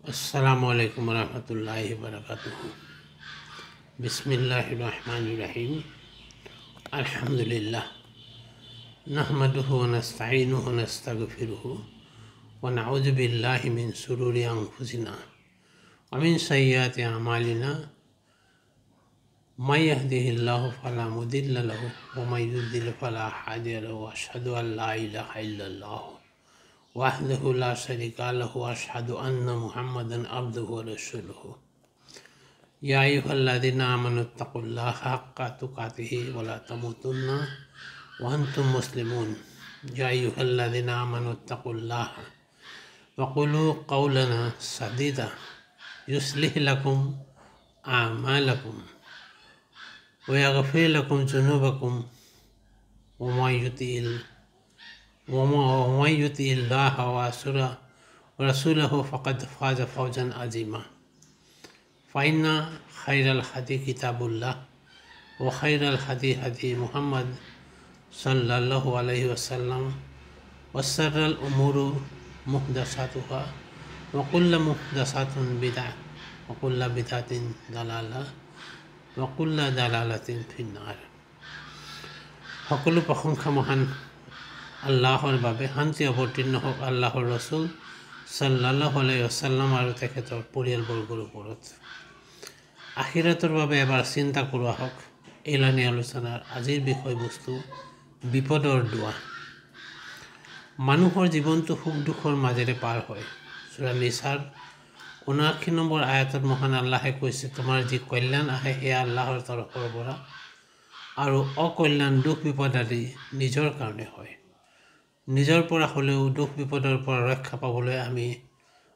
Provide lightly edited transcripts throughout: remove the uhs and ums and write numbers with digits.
अस्सलामुअलैकुम वरहमतुल्लाहि वबरकातुहू। बिस्मिल्लाहिर्रहमानिर्रहीम। अल्हम्दुलिल्लाह नहमदुहु व नस्तईनुहु व नस्तगफिरुहु व नऊज़ु बिल्लाहि मिन शुरूरि अंफुसिना व मिन सय्यिआति अमालिना। मय यहदिहिल्लाहु फला मुदिल्ल लहु व मय युद्लिल फला हादिय लहु। अशहदु अन ला इलाहा इल्लल्लाह वहदहु ला शरीका लहु व अशहदु अन्न मुहम्मदन अब्दुहु व रसूलुहु। या अय्युहल्लज़ीना आमनुत्तक़ुल्लाहा हक़्क़ तुक़ातिहि व ला तमूतुन्ना व अंतुम मुस्लिमून। या अय्युहल्लज़ीना आमनुत्तक़ुल्लाहा व क़ूलू क़ौलन सदीदा युस्लिह लकुम आमालकुम व यग़फ़िर लकुम ज़ुनूबकुम व मय युतिइल्लाह व रसूलहु फ़क़द फ़ाज़ फ़ौज़न अज़ीमा। फ़इन्ना खैरल हदी किताबुल्लाह व खैरल हदी हदी मुहम्मद सल्लल्लाहु अलैहि वसल्लम व शर्रल उमूरि मुहदसातुहा व कुल्लु मुहदसातिन बिदअह व कुल्लु बिदअतिन दलाला व कुल्लु दलालतिन फिन्नार। সকলো প্ৰশংসা মহান আল্লাহৰ বাবে। শান্তি অৱতীৰ্ণ হওক আল্লাহৰ ৰসুল সাল্লাল্লাহু আলাইহি ওয়াসাল্লাম আৰু তেখেতৰ পৰিয়ালবৰ্গৰ ওপৰত। আখিৰাতৰ বাবে এবাৰ চিন্তা কৰোৱা হওক। এলানি আলোচনাৰ আজিৰ বিষয়বস্তু বিপদৰ দোৱা। মানুহৰ জীৱনটো সুখ দুখৰ মাজেৰে পাৰ হয়। সূৰা নিছাৰ ৭৯ নম্বৰ আয়াতত মহান আল্লাহে কৈছে, তোমাৰ যি কল্যাণ আহে সেয়া আল্লাহৰ তৰফৰ পৰা আৰু অকল্যাণ দুখ বিপদ আদি নিজৰ কাৰণে হয়। নিজৰ পৰা হ'লেও দুখ বিপদৰ পৰা ৰক্ষা পাবলৈ আমি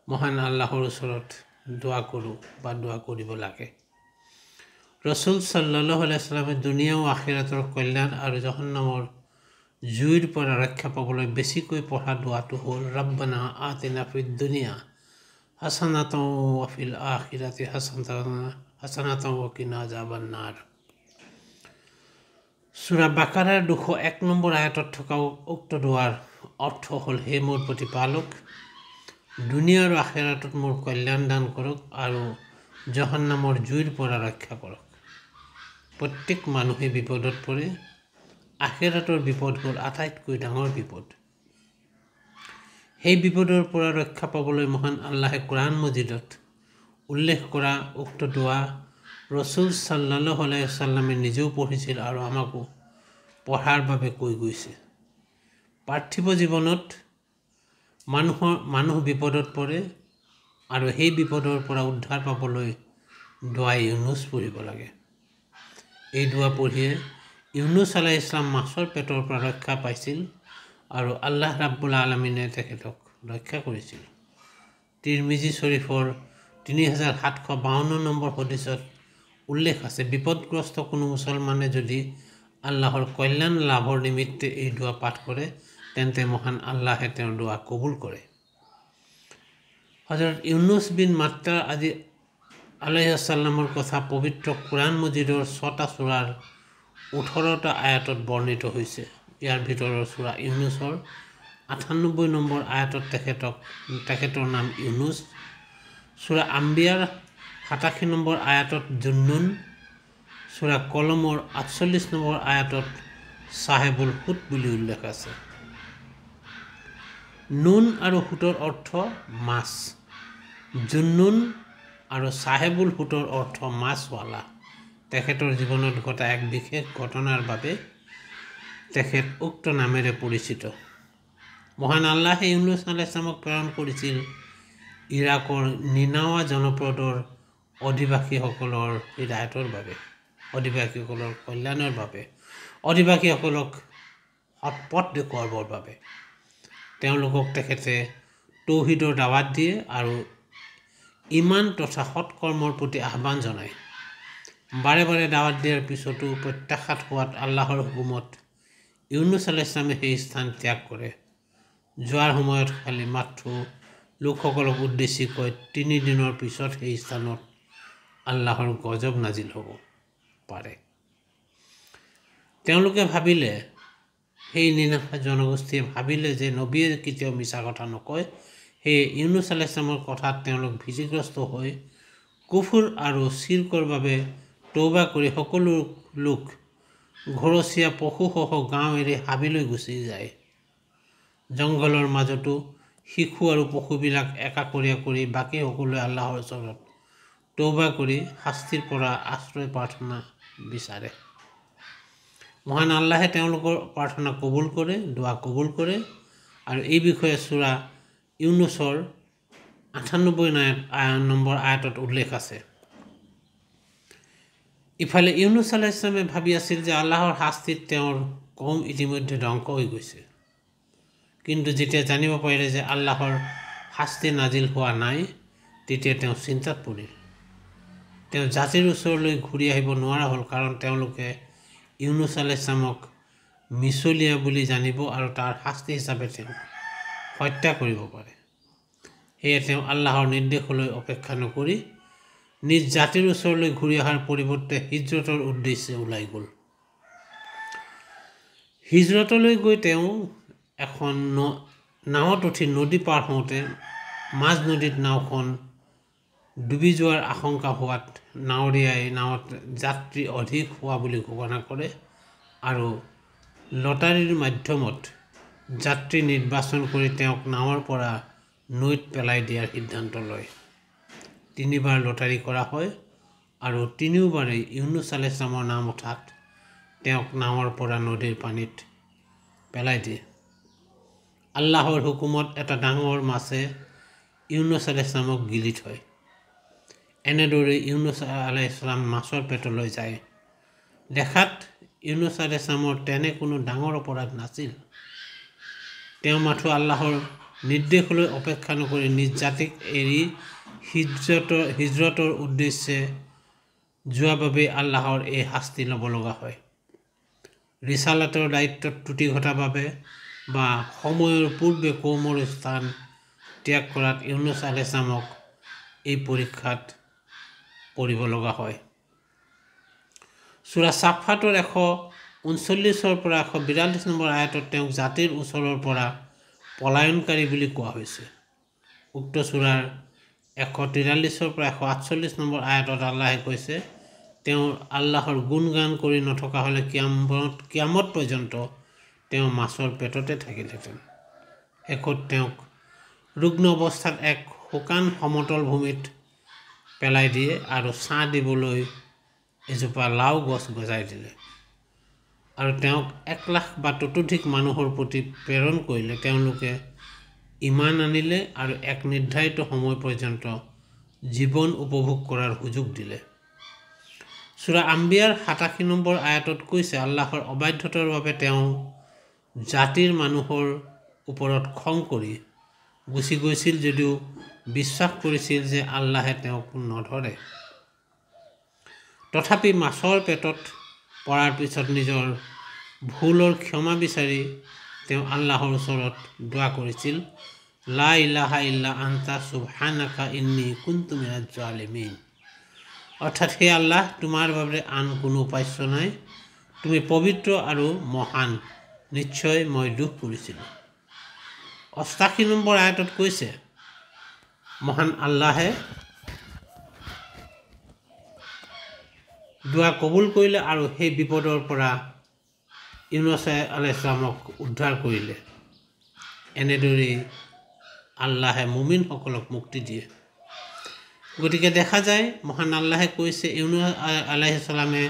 মহান আল্লাহৰ ওচৰত দোৱা কৰোঁ বা দোৱা কৰিব লাগে। ৰসুল সাল্লাল্লাহু আলাইহি ওয়াসাল্লামে দুনিয়া আৰু আখিৰাতৰ কল্যাণ আৰু জাহান্নামৰ জুইৰ পৰা ৰক্ষা পাবলৈ বেছিকৈ পঢ়া দোৱাটো হ'ল ৰব্বানা আতিনা ফিদ দুনিয়া হাসানাতাও ৱ ফিল আখিৰাতি হাসানাতাও ৱ কিনা আযাবান নাৰ। সূৰা বাকাৰাৰ ২০১ নম্বৰ আয়াতত থকা উক্ত দোৱাৰ অৰ্থ হ'ল, হে মোৰ প্ৰতিপালক, দুনিয়া আৰু আখিৰাতত মোৰ কল্যাণ দান কৰক আৰু জাহান্নামৰ জুইৰ পৰা ৰক্ষা কৰক। প্ৰত্যেক মানুহে বিপদত পৰে। আখিৰাতৰ বিপদ হ'ল আটাইতকৈ ডাঙৰ বিপদ। সেই বিপদৰ পৰা ৰক্ষা পাবলৈ মহান আল্লাহে কোৰআন মজিদত উল্লেখ কৰা উক্ত দোৱা ৰসুল সাল্লাল্লাহু আলাইহি ওয়াসাল্লামে নিজেও পঢ়িছিল আৰু আমাকো পঢ়াৰ বাবে কৈ গৈছে। পাৰ্থিৱ জীৱনত মানুহ বিপদত পৰে আৰু সেই বিপদৰ পৰা উদ্ধাৰ পাবলৈ দোৱা ইউনুছ পঢ়িব লাগে। এই দোৱা পঢ়িয়ে ইউনুছ আলাইহিছ সালাম মাছৰ পেটৰ পৰা ৰক্ষা পাইছিল আৰু আল্লাহ ৰাব্বুল আলামিনে তেখেতক ৰক্ষা কৰিছিল। তিৰমিজি শৰীফৰ ৩৭৫২ নম্বৰ হদিছত উল্লেখ আছে, বিপদগ্ৰস্ত কোনো মুছলমানে যদি আল্লাহৰ কল্যাণ লাভৰ নিমিত্তে এই দোৱা পাঠ কৰে তেন্তে মহান আল্লাহে তেওঁৰ দোৱা কবুল কৰে। হযৰত ইউনুছ বিন মাত্তা আলাইহিছ সালামৰ কথা পবিত্ৰ কোৰআন মজিদৰ ৬টা সূৰাৰ ১৮টা আয়াতত বৰ্ণিত হৈছে। ইয়াৰ ভিতৰৰ সূৰা ইউনুছৰ ৯৮ নম্বৰ আয়াতত তেখেতৰ নাম ইউনুছ, সূৰা আম্বিয়াৰ ৮৭ নম্বৰ আয়াতত জুন্নুন, সূৰা কলমৰ ৪৮ নম্বৰ আয়াতত চাহেবুল হুত বুলি উল্লেখ আছে। নুন আৰু হুতৰ অৰ্থ মাছ। জুন্নুন আৰু চাহেবুল হুতৰ অৰ্থ মাছৱালা। তেখেতৰ জীৱনত ঘটা এক বিশেষ ঘটনাৰ বাবে তেখেত উক্ত নামেৰে পৰিচিত। মহান আল্লাহে ইউনুছ আলাইহিছ সালামক প্ৰেৰণ কৰিছিল ইৰাকৰ নিনাৱা জনপদৰ অধিবাসীসকলৰ হিদায়তৰ বাবে, অধিবাসীসকলৰ কল্যাণৰ বাবে, অধিবাসীসকলক সৎপথ দেখুৱাবৰ বাবে। তেওঁলোকক তেখেতে তৌহিদৰ দাৱাত দিয়ে আৰু ইমান তথা সৎকৰ্মৰ প্ৰতি আহ্বান জনায়। বাৰে বাৰে দাৱাত দিয়াৰ পিছতো প্ৰত্যাখ্যাত হোৱাত আল্লাহৰ হুকুমত ইউনুছ আলাইহিছ সালামে সেই স্থান ত্যাগ কৰে। যোৱাৰ সময়ত খালি মাথো লোকসকলক উদ্দেশ্যি কয়, ৩ দিনৰ পিছত সেই স্থানত আল্লাহৰ গজব নাজিল হ'ব পাৰে। তেওঁলোকে ভাবিলে, সেই নিনাফা জনগোষ্ঠীয়ে ভাবিলে যে নবীয়ে কেতিয়াও মিছা কথা নকয়, সেয়ে ইউনুছ আলাইহিছ সালামৰ কথাত তেওঁলোক ভীতিগ্ৰস্ত হৈ কুফুৰ আৰু চিৰকৰ বাবে তৌবা কৰি সকলো লোক ঘৰচীয়া পশুসহ গাঁও এৰি হাবিলৈ গুচি যায়। জংঘলৰ মাজতো শিশু আৰু পশুবিলাক একাষৰীয়া কৰি বাকী সকলোৱে আল্লাহৰ ওচৰত তৌবা কৰি শাস্তিৰ পৰা আশ্ৰয় প্ৰাৰ্থনা বিচাৰে। মহান আল্লাহে তেওঁলোকৰ প্ৰাৰ্থনা কবুল কৰে, দোৱা কবুল কৰে আৰু এই বিষয়ে সূৰা ইউনুছৰ 98 নম্বৰ আয়াতত উল্লেখ আছে। ইফালে ইউনুছ আলাইহিছ সালামে ভাবি আছিল যে আল্লাহৰ শাস্তিত তেওঁৰ কৌম ইতিমধ্যে ধ্বংস হৈ গৈছে। কিন্তু যেতিয়া জানিব পাৰিলে যে আল্লাহৰ শাস্তি নাজিল হোৱা নাই, তেতিয়া তেওঁ চিন্তাত পৰিল। তেওঁ জাতিৰ ওচৰলৈ ঘূৰি আহিব নোৱাৰা হ'ল, কাৰণ তেওঁলোকে ইউনুছ আলাইহিছ সালামক মিছলীয়া বুলি জানিব আৰু তাৰ শাস্তি হিচাপে তেওঁক হত্যা কৰিব পাৰে। সেয়ে তেওঁ আল্লাহৰ নিৰ্দেশলৈ অপেক্ষা নকৰি নিজ জাতিৰ ওচৰলৈ ঘূৰি অহাৰ পৰিৱৰ্তে হিজৰতৰ উদ্দেশ্যে ওলাই গ'ল। হিজৰতলৈ গৈ তেওঁ এখন নাৱত উঠি নদী পাৰ হওঁতে মাজ নদীত নাওখন ডুবি যোৱাৰ আশংকা হোৱাত নাৱৰীয়াই নাৱত যাত্ৰী অধিক হোৱা বুলি ঘোষণা কৰে আৰু লটাৰীৰ মাধ্যমত যাত্ৰী নিৰ্বাচন কৰি তেওঁক নাৱৰ পৰা নৈত পেলাই দিয়াৰ সিদ্ধান্ত লয়। 3 বাৰ লটাৰী কৰা হয় আৰু 3বাৰেই ইউনুছ আলাইহিছ সালামৰ নাম উঠাত তেওঁক নাৱৰ পৰা নদীৰ পানীত পেলাই দিয়ে। আল্লাহৰ হুকুমত এটা ডাঙৰ মাছে ইউনুছ আলাইহিছ সালামক গিলি থয়। এনেদৰে ইউনুছ আলাইহিছ সালাম মাছৰ পেটলৈ যায়। দেখাত ইউনুছ আলাইহিছ সালামৰ তেনে কোনো ডাঙৰ অপৰাধ নাছিল। তেওঁ মাথো আল্লাহৰ নিৰ্দেশলৈ অপেক্ষা নকৰি নিজ জাতিক এৰি হিজৰতৰ উদ্দেশ্যে যোৱা বাবে আল্লাহৰ এই শাস্তি ল'ব লগা হয়। ৰিছালাতৰ দায়িত্বত ত্ৰুটি ঘটাৰ বাবে বা সময়ৰ পূৰ্বে কৌমৰ স্থান ত্যাগ কৰাত ইউনুছ আলাইহিছ সালামক এই পৰীক্ষাত পৰিব লগা হয়। সূৰা ছাফাতৰ 139 পৰা 142 নম্বৰ আয়াতত তেওঁক জাতিৰ ওচৰৰ পৰা পলায়নকাৰী বুলি কোৱা হৈছে। উক্ত সূৰাৰ 143 পৰা 148 নম্বৰ আয়াতত আল্লাহে কৈছে, তেওঁ আল্লাহৰ গুণগান কৰি নথকা হ'লে কিয়ামত পৰ্যন্ত তেওঁ মাছৰ পেটতে থাকিলহেঁতেন। শেষত তেওঁক ৰুগ্ন অৱস্থাত এক শুকান সমতল ভূমিত পেলাই দিয়ে আৰু ছাঁ দিবলৈ এজোপা লাও গছ গজাই দিলে আৰু তেওঁক 1 লাখ বা ততোধিক মানুহৰ প্ৰতি প্ৰেৰণ কৰিলে। তেওঁলোকে ইমান আনিলে আৰু এক নিৰ্ধাৰিত সময় পৰ্যন্ত জীৱন উপভোগ কৰাৰ সুযোগ দিলে। সূৰা আম্বিয়াৰ 87 নম্বৰ আয়াতত কৈছে, আল্লাহৰ অবাধ্যতাৰ বাবে তেওঁ জাতিৰ মানুহৰ ওপৰত খং কৰি গুচি গৈছিল যদিও বিশ্বাস কৰিছিল যে আল্লাহে তেওঁক নধৰে। তথাপি মাছৰ পেটত পৰাৰ পিছত নিজৰ ভুলৰ ক্ষমা বিচাৰি তেওঁ আল্লাহৰ ওচৰত দোৱা কৰিছিল, লা ইলাহা ইল্লা আনতা সুবহানাকা ইন্নী কুনতু মিনাজ জালিমিন। অৰ্থাৎ, হে আল্লাহ, তোমাৰ বাবে আন কোনো উপাস্য নাই, তুমি পবিত্ৰ আৰু মহান, নিশ্চয় মই দোষ কৰিছিলোঁ। 88 নম্বৰ আয়াতত কৈছে, মহান আল্লাহে দোৱা কবুল কৰিলে আৰু সেই বিপদৰ পৰা ইউনুছ আলাইহিছ সালামক উদ্ধাৰ কৰিলে। এনেদৰেই আল্লাহে মুমিনসকলক মুক্তি দিয়ে। গতিকে দেখা যায়, মহান আল্লাহে কৈছে, ইউনুছ আলাইহিছ সালামে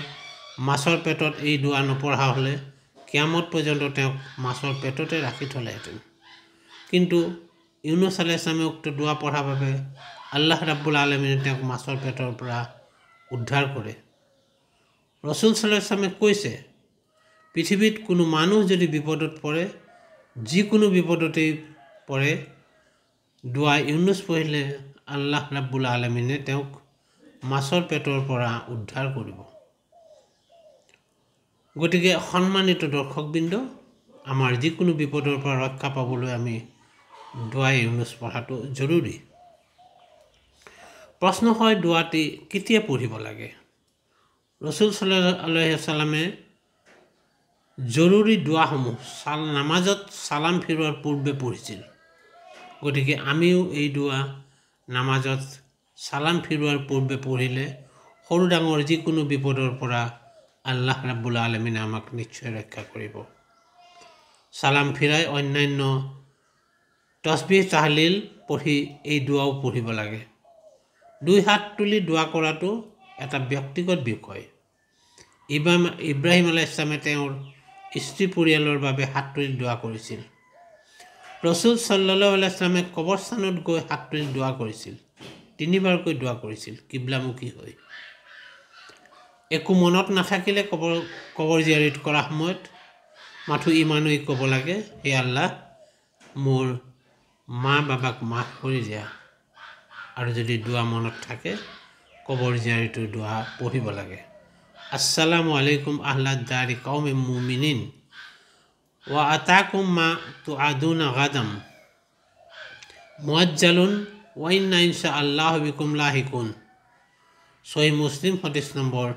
মাছৰ পেটত এই দোৱা নপঢ়া হ'লে কিয়ামত পৰ্যন্ত তেওঁক মাছৰ পেটতে ৰাখি থলেহেঁতেন। কিন্তু ইউনুছ আলাইহিছ সালামে উক্ত দোৱা পঢ়াৰ বাবে আল্লাহ ৰাব্বুল আলামিনে তেওঁক মাছৰ পেটৰ পৰা উদ্ধাৰ কৰে। ৰসুল সাল্লাল্লাহু আলাইহি ওয়াসাল্লামে কৈছে, পৃথিৱীত কোনো মানুহ যদি বিপদত পৰে, যিকোনো বিপদতেই পৰে, দোৱা ইউনুছ পঢ়িলে আল্লাহ ৰাব্বুল আলামিনে তেওঁক মাছৰ পেটৰ পৰা উদ্ধাৰ কৰিব। গতিকে সন্মানিত দৰ্শকবৃন্দ, আমাৰ যিকোনো বিপদৰ পৰা ৰক্ষা পাবলৈ আমি দোৱা ইউনুছ পঢ়াটো জৰুৰী। প্ৰশ্ন হয়, দোৱাটি কেতিয়া পঢ়িব লাগে? ৰসুল সাল্লাল্লাহু আলাইহি ওয়াসাল্লামে জৰুৰী দোৱাসমূহ নামাজত চালাম ফিৰোৱাৰ পূৰ্বে পঢ়িছিল। গতিকে আমিও এই দোৱা নামাজত সালাম ফিৰোৱাৰ পূৰ্বে পঢ়িলে সৰু ডাঙৰ যিকোনো বিপদৰ পৰা আল্লাহ ৰাব্বুল আলামিনে আমাক নিশ্চয় ৰক্ষা কৰিব। সালাম ফিৰাই অন্যান্য তসবিহ তাহলিল পঢ়ি এই দোৱাও পঢ়িব লাগে। দুই হাত তুলি দোৱা কৰাটো এটা ব্যক্তিগত বিষয়। ইব্ৰাহিম আলাইহিছ সালামে তেওঁৰ স্ত্ৰী পৰিয়ালৰ বাবে হাত তুলি দোৱা কৰিছিল। ৰসুল সাল্লাল্লাহু আলাইহি সাল্লামে কবৰস্থানত গৈ হাত তুলি দোৱা কৰিছিল। 3বাৰকৈ দোৱা কৰিছিল কিবলামুখী হৈ। একো মনত নাথাকিলে কবৰ জিয়াৰত কৰা সময়ত মাথো ইমানেই ক'ব লাগে, হে আল্লাহ মোৰ মা বাবাক মাফ কৰি দিয়া। আৰু যদি দোৱা মনত থাকে কবৰ জিয়াৰতৰ দোৱা পঢ়িব লাগে। আসসালামু আলাইকুম আহলা দাৰি কওমে মুমিনিন ওয়া আতাকুম মা তুআদুনা গাদাম মুআজ্জালুন ওয়া ইন্না ইনশাআল্লাহু বিকুম লাহিকুন। সহিহ মুসলিম হাদিস নম্বৰ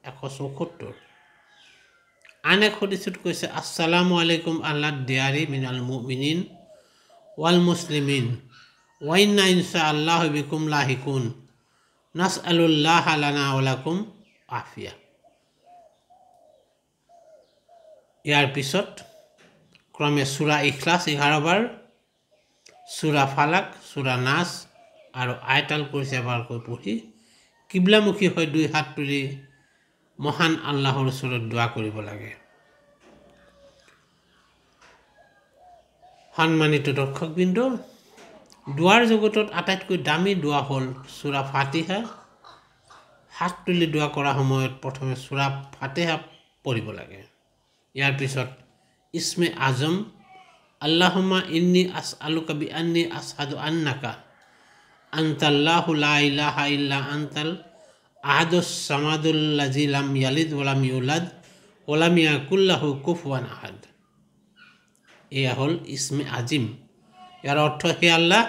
174। আন এক হাদিসত কৈছে আসসালামু আলাইকুম আহলা দিয়াৰি মিনাল মুমিনিন ওয়াল মুসলিমিন ওয়া ইন্না ইনশাআল্লাহু বিকুম লাহিকুন নাসআলুল্লাহ লানা ওয়া লাকুম আফিয়া। ইয়াৰ পিছত ক্ৰমে সূৰা ইখলাছ 11 বাৰ, সূৰা ফালাক, সূৰা নাস আৰু আয়াতুল কুৰচি এবাৰকৈ পঢ়ি কিবলামুখী হৈ দুই হাত তুলি মহান আল্লাহৰ ওচৰত দোৱা কৰিব লাগে। সন্মানিত দৰ্শকবৃন্দ, দোৱাৰ জগতত আটাইতকৈ দামী দোৱা হ'ল সূৰা ফাতিহা। হাত তুলি দোৱা কৰা সময়ত প্ৰথমে সূৰা ফাতিহা পঢ়িব লাগে। ইয়াৰ পিছত ইসমে আজম আল্লাহুম্মা ইন্নী আসআলুকা বিআন্নী আশহাদু আন্নাকা আনতাল্লাহু লা ইলাহা ইল্লা আনতাল আহাদুস সামাদুল লাযী লাম ইয়ালিদ ওয়া লাম ইউলাদ ওয়া লাম ইয়াকুল লাহু কুফুৱান আহাদ। এয়া হ'ল ইসমে আজিম। ইয়াৰ অৰ্থ, হে আল্লাহ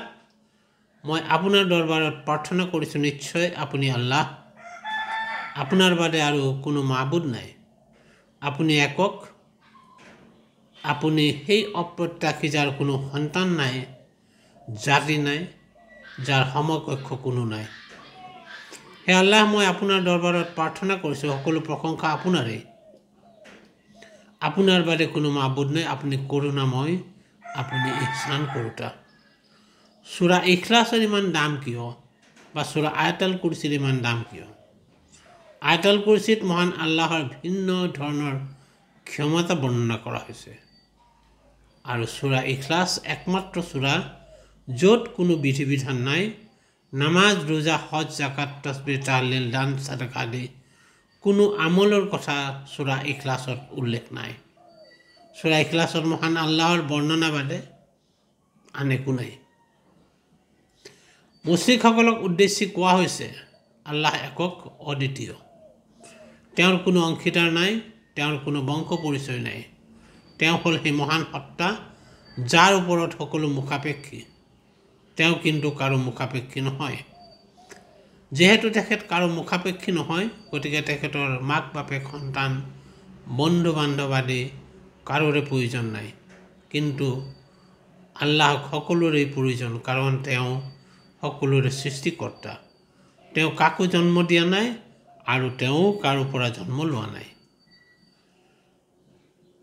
মই আপোনাৰ দৰবাৰত প্ৰাৰ্থনা কৰিছোঁ, নিশ্চয় আপুনি আল্লাহ, আপোনাৰ বাদে আৰু কোনো মাবুদ নাই, আপুনি একক, আপুনি সেই অপ্ৰত্যাশী যাৰ কোনো সন্তান নাই, জাতি নাই, যাৰ সমকক্ষ কোনো নাই। হে আল্লাহ মই আপোনাৰ দৰবাৰত প্ৰাৰ্থনা কৰিছোঁ, সকলো প্ৰশংসা আপোনাৰেই, আপোনাৰ বাদে কোনো মাবুদ নাই, আপুনি কৰোণাময়, আপুনি ইহসান কৰোঁতা। সূৰা ইখলাছৰ ইমান দাম কিয়, বা সূৰা আয়াতুল কুৰচিৰ ইমান দাম কিয়? আয়াতুল কুৰচিত মহান আল্লাহৰ ভিন্ন ধৰণৰ ক্ষমতা বৰ্ণনা কৰা হৈছে। আৰু সূৰা ইখলাছ একমাত্ৰ সূৰা য'ত কোনো বিধি বিধান নাই। নামাজ, ৰোজা, হজ, জাকাত, তসবিহ, তাহলিল, দান, সাদাকা আদি কোনো আমলৰ কথা সূৰা ইখলাছত উল্লেখ নাই। সূৰা ইখলাছত মহান আল্লাহৰ বৰ্ণনা বাদে আন একো নাই। মুশ্ৰিকসকলক উদ্দেশ্যি কোৱা হৈছে আল্লাহ একক, অদ্বিতীয়, তেওঁৰ কোনো অংশীদাৰ নাই, তেওঁৰ কোনো বংশ পৰিচয় নাই। তেওঁ হ'ল সেই মহান সত্তা যাৰ ওপৰত সকলো মুখাপেক্ষী। তেওঁ কিন্তু কাৰো মুখাপেক্ষী নহয়। যিহেতু তেখেত কাৰো মুখাপেক্ষী নহয়, গতিকে তেখেতৰ মাক বাপেক, সন্তান, বন্ধু বান্ধৱ আদি কাৰোৰে প্ৰয়োজন নাই। কিন্তু আল্লাহক সকলোৰে প্ৰয়োজন, কাৰণ তেওঁ সকলোৰে সৃষ্টিকৰ্তা। তেওঁ কাকো জন্ম দিয়া নাই আৰু তেওঁ কাৰো পৰা জন্ম লোৱা নাই।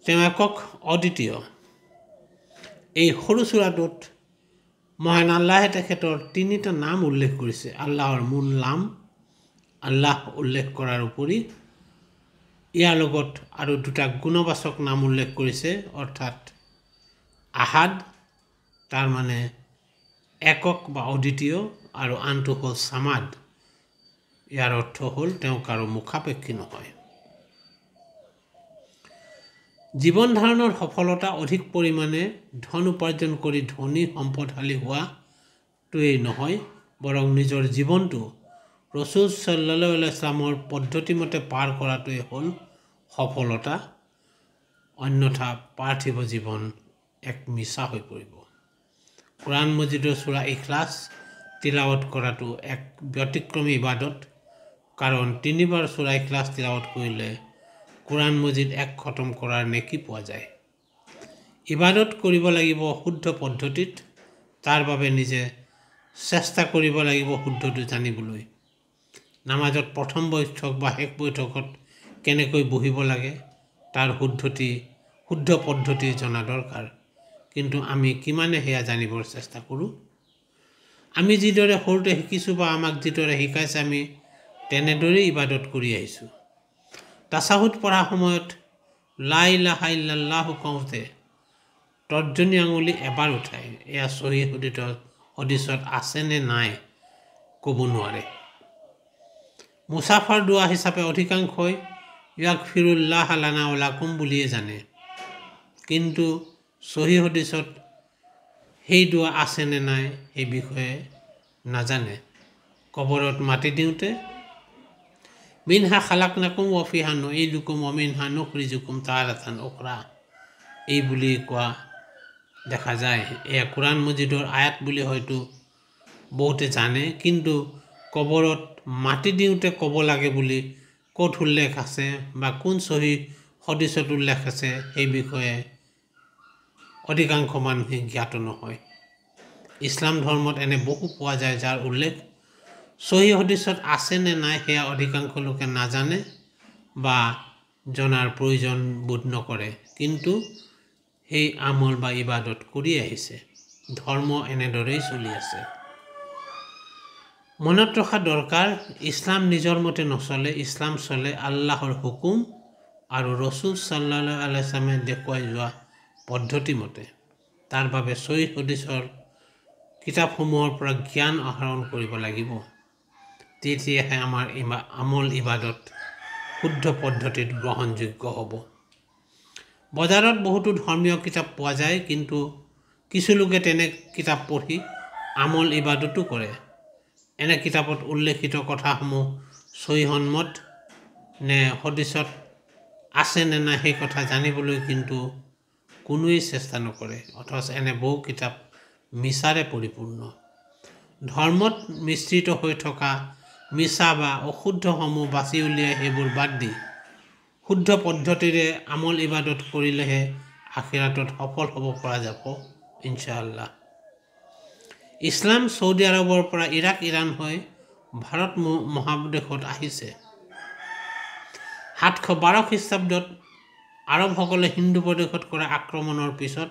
তেওঁ একক, অদ্বিতীয়। এই সৰু সূৰাটোত মহান আল্লাহে তেখেতৰ 3টা নাম উল্লেখ কৰিছে। আল্লাহৰ মূল নাম আল্লাহ উল্লেখ কৰাৰ উপৰি ইয়াৰ লগত আৰু 2টা গুণবাচক নাম উল্লেখ কৰিছে, অৰ্থাৎ আহাদ, তাৰ মানে একক বা অদ্বিতীয়, আৰু আনটো হ'ল সামাদ। ইয়াৰ অৰ্থ হ'ল তেওঁ কাৰো মুখাপেক্ষী নহয়। জীৱন ধাৰণৰ সফলতা অধিক পৰিমাণে ধন উপাৰ্জন কৰি ধনী সম্পদশালী হোৱাটোৱেই নহয়, বৰং নিজৰ জীৱনটো ৰসুল সাল্লাল্লাহু আলাইহি ওয়াসাল্লামৰ পদ্ধতিমতে পাৰ কৰাটোৱে হ'ল সফলতা। অন্যথা পাৰ্থিৱ জীৱন এক মিছা হৈ পৰিব। কোৰআন মজিদৰ সূৰা ইখলাছ তিলাৱত কৰাটো এক ব্যতিক্ৰমী ইবাদত, কাৰণ 3বাৰ সূৰা ইখলাছ তিলাৱত কৰিলে কোৰআন মজিদ এক খতম কৰাৰ নেকি পোৱা যায়। ইবাদত কৰিব লাগিব শুদ্ধ পদ্ধতিত, তাৰ বাবে নিজে চেষ্টা কৰিব লাগিব শুদ্ধটো জানিবলৈ। নামাজত প্ৰথম বৈঠক বা শেষ বৈঠকত কেনেকৈ বহিব লাগে তাৰ শুদ্ধ পদ্ধতি জনা দৰকাৰ। কিন্তু আমি কিমানে সেয়া জানিবৰ চেষ্টা কৰোঁ? আমি যিদৰে সৰুতে শিকিছোঁ বা আমাক যিদৰে শিকাইছে আমি তেনেদৰেই ইবাদত কৰি আহিছোঁ। তাছাহুদ পঢ়াৰ সময়ত লা ইলাহা ইল্লাল্লাহু কওঁতে তৰ্জনী আঙুলি এবাৰ উঠাই এয়া সহি হদিছত আছে নে নাই ক'ব নোৱাৰে। মুছাফাৰ দোৱা হিচাপে অধিকাংশই ইয়াগফিৰুল্লাহ লানা ওয়া লাকুম বুলিয়ে জানে, কিন্তু সহি হদিছত সেই দোৱা আছে নে নাই সেই বিষয়ে নাজানে। কবৰত মাটি দিওঁতে মিনহা খালাকনাকুম ওয়া ফিহা নুঈদুকুম ওয়া মিনহা নুখৰিজুকুম তাৰাতান উখৰা এই বুলি কোৱা দেখা যায়। এয়া কোৰআন মজিদৰ আয়াত বুলি হয়তো বহুতে জানে, কিন্তু কবৰত মাটি দিওঁতে ক'ব লাগে বুলি ক'ত উল্লেখ আছে বা কোন সহি হদিছত উল্লেখ আছে সেই বিষয়ে অধিকাংশ মানুহে জ্ঞাত নহয়। ইছলাম ধৰ্মত এনে বহু পোৱা যায় যাৰ উল্লেখ সহি হদিছত আছে নে নাই সেয়া অধিকাংশ লোকে নাজানে বা জনাৰ প্ৰয়োজন বোধ নকৰে, কিন্তু সেই আমল বা ইবাদত কৰি আহিছে। ধৰ্ম এনেদৰেই চলি আছে। মনত ৰখা দৰকাৰ, ইছলাম নিজৰ মতে নচলে, ইছলাম চলে আল্লাহৰ হুকুম আৰু ৰসুল সাল্লাল্লাহু আলাইহি ওয়াসাল্লামে দেখুৱাই যোৱা পদ্ধতি মতে। তাৰ বাবে সহি হদিছৰ কিতাপসমূহৰ পৰা জ্ঞান আহৰণ কৰিব লাগিব। তেতিয়াহে আমাৰ আমল ইবাদত শুদ্ধ পদ্ধতিত গ্ৰহণযোগ্য হ'ব। বজাৰত বহুতো ধৰ্মীয় কিতাপ পোৱা যায়, কিন্তু কিছু লোকে তেনে কিতাপ পঢ়ি আমল ইবাদতো কৰে। এনে কিতাপত উল্লেখিত কথাসমূহ সহিসন্মত নে হদিছত আছে নে নাই সেই কথা জানিবলৈ কিন্তু কোনোৱেই চেষ্টা নকৰে, অথচ এনে বহু কিতাপ মিছাৰে পৰিপূৰ্ণ। ধৰ্মত মিশ্ৰিত হৈ থকা মিছা বা অশুদ্ধসমূহ বাছি উলিয়াই সেইবোৰ বাদ দি শুদ্ধ পদ্ধতিৰে আমল ইবাদত কৰিলেহে আখিৰাতত সফল হ'ব পৰা যাব ইনশাআল্লাহ। ইছলাম চৌদি আৰবৰ পৰা ইৰাক ইৰাণ হৈ ভাৰত মহাদেশত আহিছে। 712 খ্ৰীষ্টাব্দত আৰবসকলে হিন্দু প্ৰদেশত কৰা আক্ৰমণৰ পিছত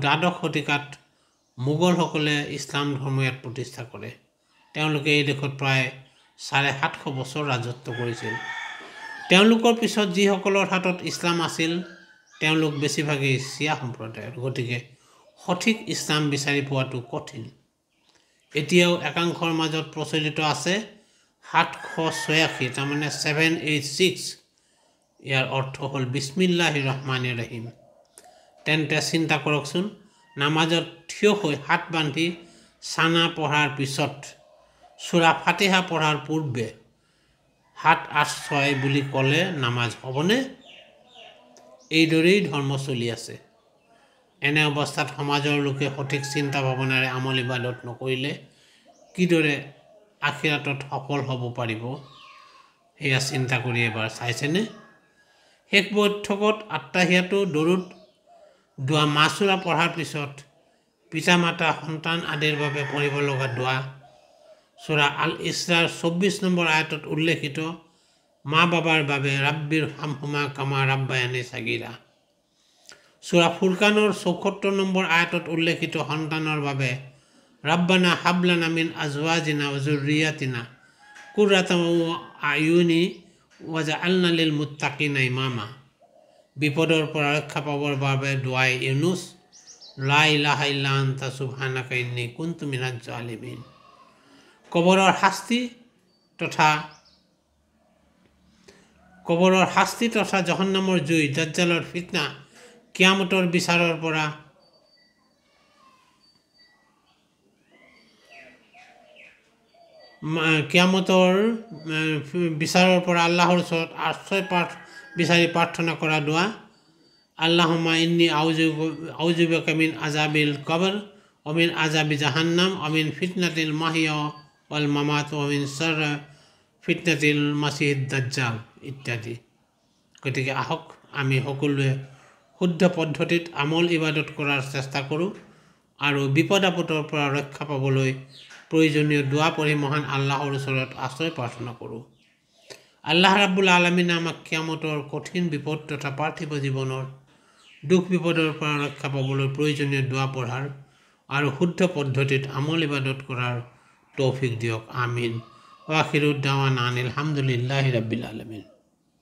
দ্বাদশ শতিকাত মোগলসকলে ইছলাম ধৰ্ম ইয়াত প্ৰতিষ্ঠা কৰে। তেওঁলোকে এই দেশত প্ৰায় 750 বছৰ ৰাজত্ব কৰিছিল। তেওঁলোকৰ পিছত যিসকলৰ হাতত ইছলাম আছিল তেওঁলোক বেছিভাগেই চিয়া সম্প্ৰদায়ৰ, গতিকে সঠিক ইছলাম বিচাৰি পোৱাটো কঠিন। এতিয়াও একাংশৰ মাজত প্ৰচলিত আছে 786, তাৰমানে 786, ইয়াৰ অৰ্থ হ'ল বিস্মিল্লাহিৰ ৰহমানিৰ ৰহিম। তেন্তে চিন্তা কৰকচোন, নামাজত থিয় হৈ হাত বান্ধি চানা পঢ়াৰ পিছত সূৰা ফাতিহা পঢ়াৰ পূৰ্বে 786 বুলি ক'লে নামাজ হ'বনে? এইদৰেই ধৰ্ম চলি আছে। এনে অৱস্থাত সমাজৰ লোকে সঠিক চিন্তা ভাৱনাৰে আমল ইবাদত নকৰিলে কিদৰে আখিৰাতত সফল হ'ব পাৰিব সেয়া চিন্তা কৰি এবাৰ চাইছেনে? শেষ বৈঠকত আত্তাহিয়াতো দৰুদ দোৱা মাছুৰা পঢ়াৰ পিছত পিতা মাতা সন্তান আদিৰ বাবে পঢ়িব লগা দোৱা সূৰা আল ইছৰাৰ 24 নম্বৰ আয়াতত উল্লেখিত মা বাবাৰ বাবে ৰাব্বিৰ হামহুমা কামা ৰাব্বায়ানি সাগীৰা। সূৰা ফুৰকানৰ 74 নম্বৰ আয়াতত উল্লেখিত সন্তানৰ বাবে ৰাব্বানা হাবলানা মিন আজৱাজিনা ওয়া যুৰৰিয়াতিনা কুৰৰাতা আয়ুনি ওয়াজআলনা লিল মুত্তাকিনা ইমামা। বিপদৰ পৰা ৰক্ষা পাবৰ বাবে দুৱাই ইউনুস লা ইলাহা ইল্লা আনতা সুবহানাকা ইন্নী কুনতু মিনাজ জালিমিন। কবৰৰ শাস্তি তথা জাহান্নামৰ জুই, দাজ্জালৰ ফিতনা, কিয়ামতৰ বিচাৰৰ পৰা আল্লাহৰ ওচৰত আশ্ৰয় বিচাৰি প্ৰাৰ্থনা কৰা দোৱা আল্লাহুম্মা ইন্নী আউযুবিকা মিন আযাবিল কবৰ ওয়া মিন আযাবি জাহান্নাম ওয়া মিন ফিতনাতিল মাহিয়া ওয়াল মামাত ওয়া মিন শাররি ফিতনাতিল মাসিহিদ দাজ্জাল ইত্যাদি। গতিকে আহক আমি সকলোৱে শুদ্ধ পদ্ধতিত আমল ইবাদত কৰাৰ চেষ্টা কৰোঁ। আৰু বিপদ আপদৰ পৰা ৰক্ষা পাবলৈ প্ৰয়োজনীয় দোৱা পঢ়ি মহান আল্লাহৰ ওচৰত আশ্ৰয় প্ৰাৰ্থনা কৰোঁ। আল্লাহ ৰাব্বুল আলামিনে আমাক কিয়ামতৰ কঠিন বিপদ তথা পাৰ্থিৱ জীৱনৰ দুখ বিপদৰ পৰা ৰক্ষা পাবলৈ প্ৰয়োজনীয় দোৱা পঢ়াৰ আৰু শুদ্ধ পদ্ধতিত আমল ইবাদত কৰাৰ তৌফিক দিয়ক। আমিন। ৱাখিৰুদ্দাৱানা আনিল হামদুলিল্লাহি ৰাব্বিল আলামিন।